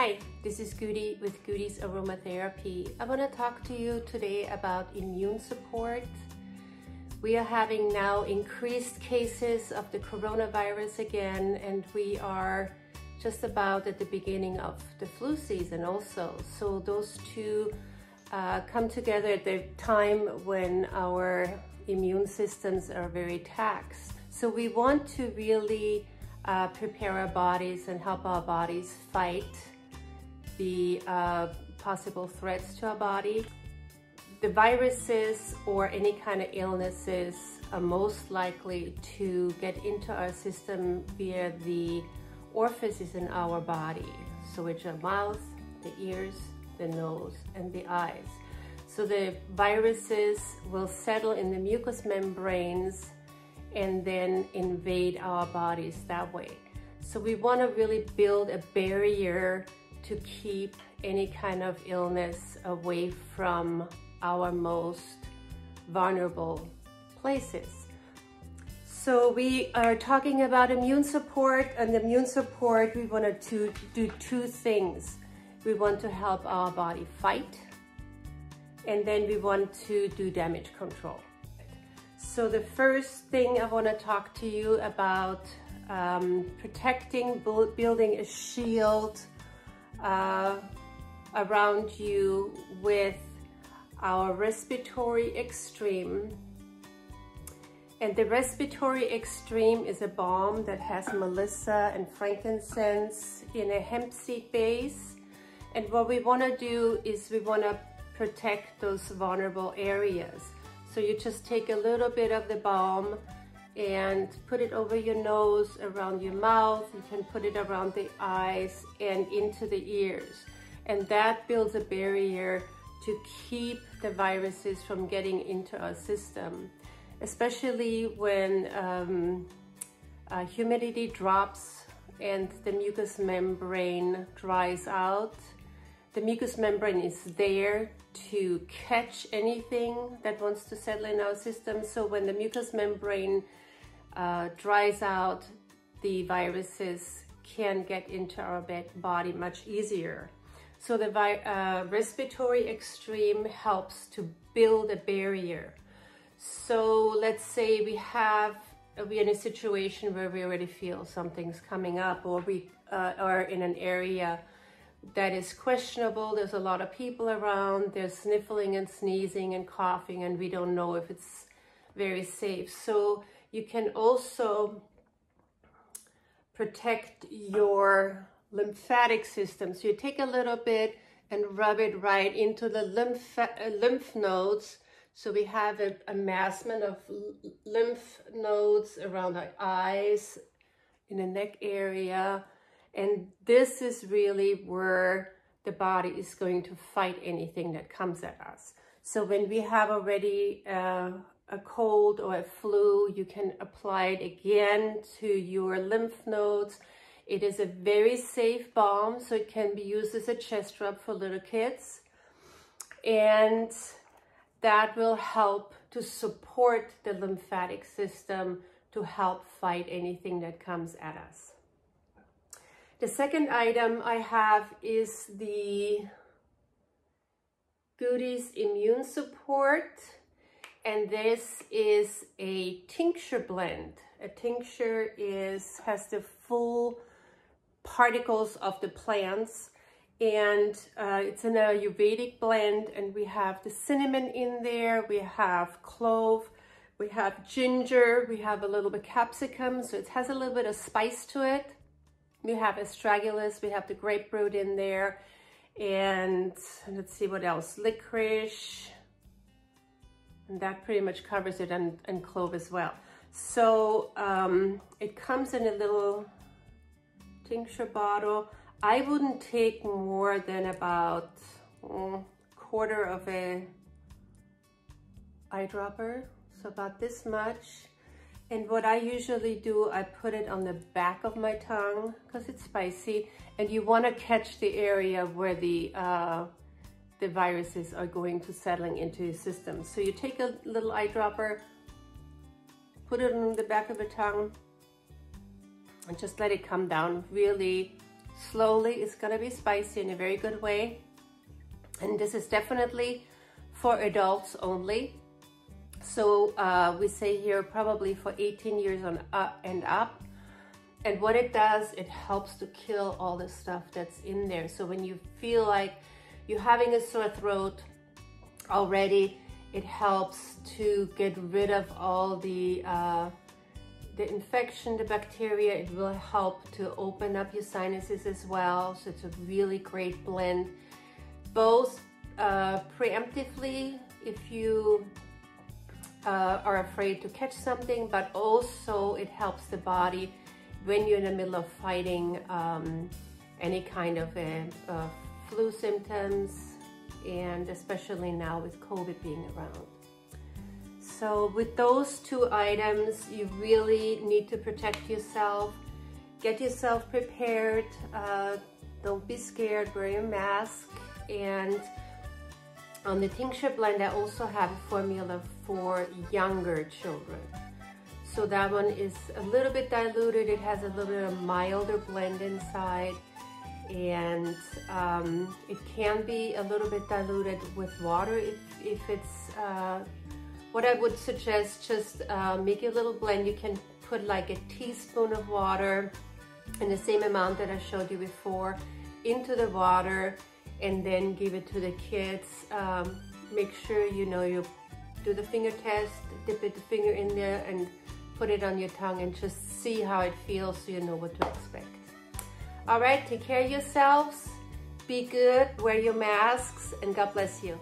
Hi, this is Gudi with Gudi's Aromatherapy. I want to talk to you today about immune support. We are having now increased cases of the coronavirus again, and we are just about at the beginning of the flu season also. So those two come together at the time when our immune systems are very taxed. So we want to really prepare our bodies and help our bodies fight the possible threats to our body. The viruses or any kind of illnesses are most likely to get into our system via the orifices in our body, so which are mouth, the ears, the nose, and the eyes. So the viruses will settle in the mucous membranes and then invade our bodies that way. So we want to really build a barrier to keep any kind of illness away from our most vulnerable places. So we are talking about immune support, and immune support, we want to do two things. We want to help our body fight, and then we want to do damage control. So the first thing I want to talk to you about, protecting, building a shield around you with our Respiratory Extreme. And the Respiratory Extreme is a balm that has melissa and frankincense in a hemp seed base. And what we want to do is we want to protect those vulnerable areas. So you just take a little bit of the balm and put it over your nose, around your mouth. You can put it around the eyes and into the ears. And that builds a barrier to keep the viruses from getting into our system, especially when humidity drops and the mucous membrane dries out. The mucous membrane is there to catch anything that wants to settle in our system. So when the mucous membrane dries out, the viruses can get into our body much easier. So the Respiratory Extreme helps to build a barrier. So let's say we're in a situation where we already feel something's coming up, or we are in an area that is questionable. There's a lot of people around, there's sniffling and sneezing and coughing, and we don't know if it's very safe. So you can also protect your lymphatic system. So you take a little bit and rub it right into the lymph nodes. So we have a amassment of lymph nodes around our eyes, in the neck area. And this is really where the body is going to fight anything that comes at us. So when we have already a cold or a flu, you can apply it again to your lymph nodes. It is a very safe balm, so it can be used as a chest rub for little kids. And that will help to support the lymphatic system to help fight anything that comes at us. The second item I have is the Gudi's Immune Support, and this is a tincture blend. A tincture has the full particles of the plants, and it's an Ayurvedic blend, and we have the cinnamon in there, we have clove, we have ginger, we have a little bit capsicum, so it has a little bit of spice to it. We have astragalus, we have the grapefruit in there, and let's see what else, licorice, and that pretty much covers it, and clove as well. So it comes in a little tincture bottle. I wouldn't take more than about quarter of a eyedropper, so about this much. And what I usually do, I put it on the back of my tongue because it's spicy, and you want to catch the area where the viruses are going to settling into your system. So you take a little eyedropper, put it on the back of the tongue, and just let it come down really slowly. It's gonna be spicy in a very good way. And this is definitely for adults only. So we say here probably for 18 years and up. And what it does, it helps to kill all the stuff that's in there. So when you feel like you're having a sore throat already, it helps to get rid of all the infection, the bacteria. It will help to open up your sinuses as well. So it's a really great blend, both preemptively if you are afraid to catch something, but also it helps the body when you're in the middle of fighting any kind of flu symptoms, and especially now with COVID being around. So with those two items, you really need to protect yourself. Get yourself prepared. Don't be scared, wear your mask. And on the tincture blend, I also have a formula for younger children. So that one is a little bit diluted. It has a little bit of milder blend inside. And it can be a little bit diluted with water if it's what I would suggest. Just make a little blend. You can put like a teaspoon of water in the same amount that I showed you before into the water, and then give it to the kids. Make sure you do the finger test, dip the finger in there and put it on your tongue and just see how it feels so you know what to expect. All right, take care of yourselves, be good, wear your masks, and God bless you.